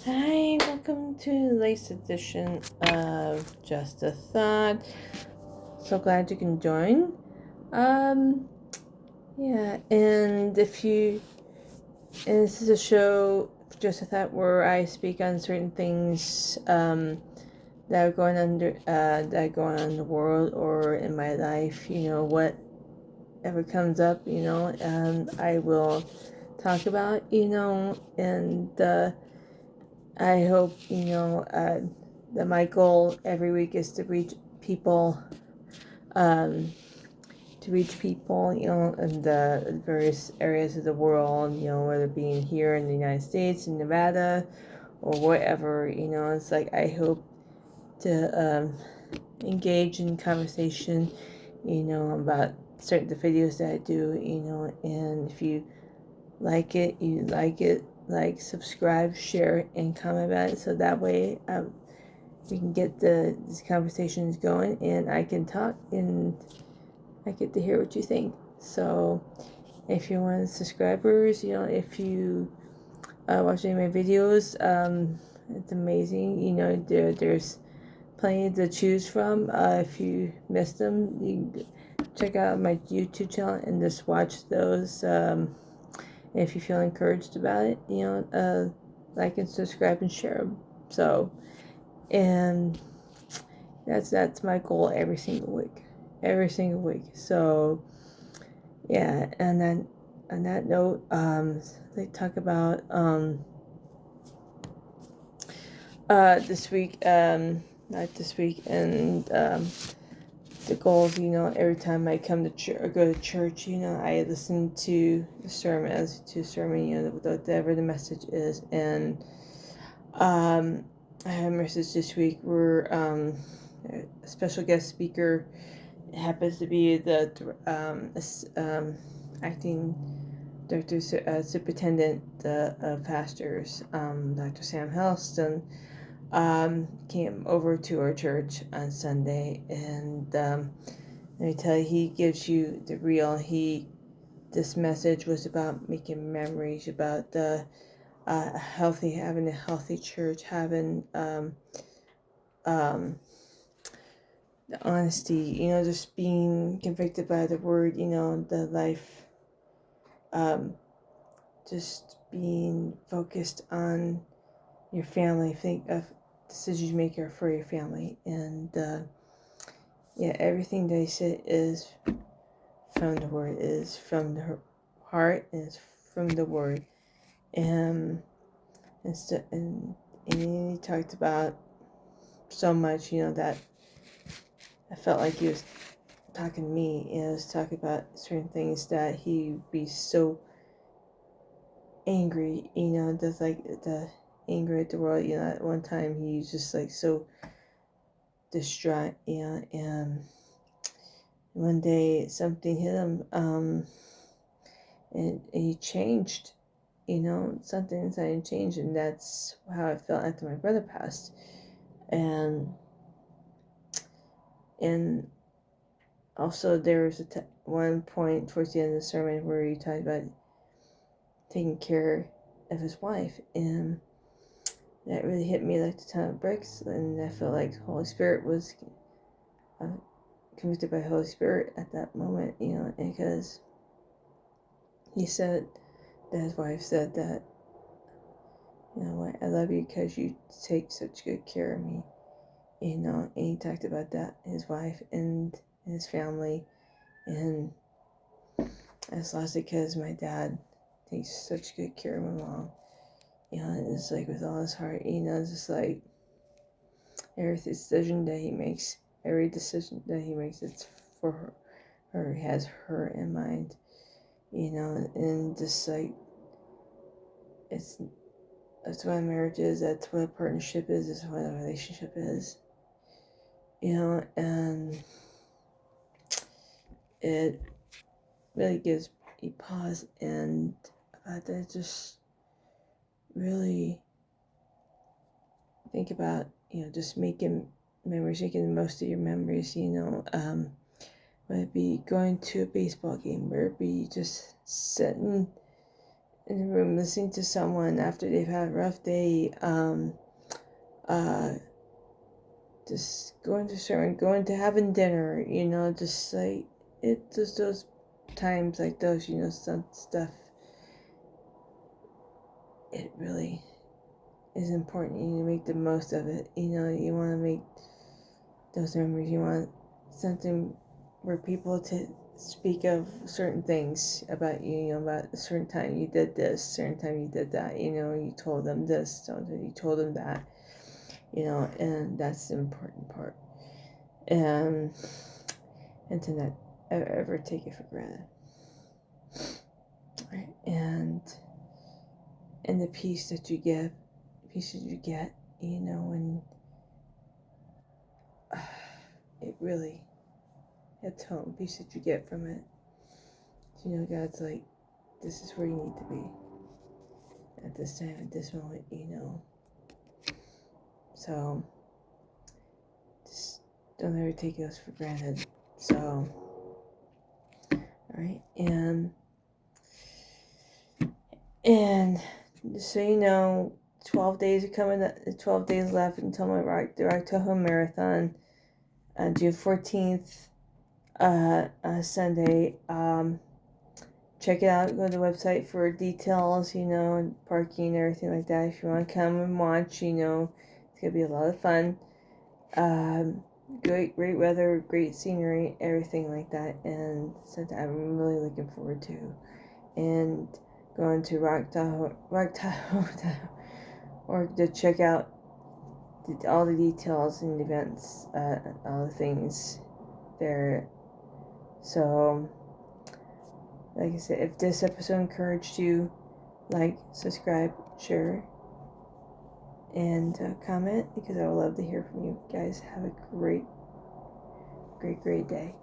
Hi, welcome to the latest edition of Just a Thought. So glad you can join. Um, and this is a show, Just a Thought, where I speak on certain things that are going on in the world or in my life. Whatever comes up, I will talk about, and I hope, that my goal every week is um, in the various areas of the world, whether it being here in the United States, in Nevada, or whatever, it's like I hope to engage in conversation, about certain the videos that I do, and if you like it, like, subscribe, share, and comment about it, so that way we can get these conversations going, and I can talk, and I get to hear what you think. So, if you want subscribers, if you watch any of my videos, it's amazing. There's plenty to choose from. If you missed them, you can check out my YouTube channel and just watch those. If you feel encouraged about it, like and subscribe and share them. So, and that's my goal every single week. So, yeah, and then on that note, they talk about this week, not this week, and the goals. Every time I come to church or go to church, I listen to the sermon, whatever the message is, and I have a message this week where a special guest speaker happens to be the acting director, superintendent of pastors, Dr. Sam Huddleston, came over to our church on Sunday, and let me tell you, he gives you the real. This message was about making memories, about the having a healthy church, having the honesty, just being convicted by the word, the life, just being focused on your family. Think of decisions you make are for your family, and everything they said is from the word, is from the heart, is from the word, and and he talked about so much, that I felt like he was talking to me, he was talking about certain things that he'd be so angry, just like the anger at the world, at one time he was just like so distraught, and one day something hit him, and he changed, something inside him changed, and that's how I felt after my brother passed, and also there was one point towards the end of the sermon where he talked about taking care of his wife, and that really hit me like the ton of bricks, and I felt like the Holy Spirit was convicted by the Holy Spirit at that moment, because he said that his wife said that, what, I love you because you take such good care of me, and he talked about that, his wife and his family, and it's lost because my dad takes such good care of my mom, it's like with all his heart, it's just like every decision that he makes, it's for her, has her in mind, and just like, that's what a marriage is, that's what a partnership is, that's what a relationship is, and it really gives me pause, and that just really think about, just making memories, making the most of your memories, whether it be going to a baseball game, whether it be just sitting in the room listening to someone after they've had a rough day, just going to sermon, going to having dinner, just like it just those times like those, some stuff, it really is important. You need to make the most of it. You want to make those memories. You want something where people to speak of certain things about you, about a certain time you did this, certain time you did that, you told them this, you told them that, and that's the important part. And to not ever take it for granted. Right? And the peace that you get, when it really hits home, peace that you get from it. God's like, this is where you need to be at this time, at this moment, So, just don't ever take us for granted. So, alright, and just so you know, 12 days are coming up, 12 days left until the Rock Tahoe Marathon, June 14th, Sunday. Check it out, go to the website for details, and parking and everything like that. If you want to come and watch, it's going to be a lot of fun. Great weather, great scenery, everything like that, and something I'm really looking forward to. And going to Rock Tahoe, or to check out all the details and events, all the things there. So, like I said, if this episode encouraged you, like, subscribe, share, and comment, because I would love to hear from you guys. Have a great day.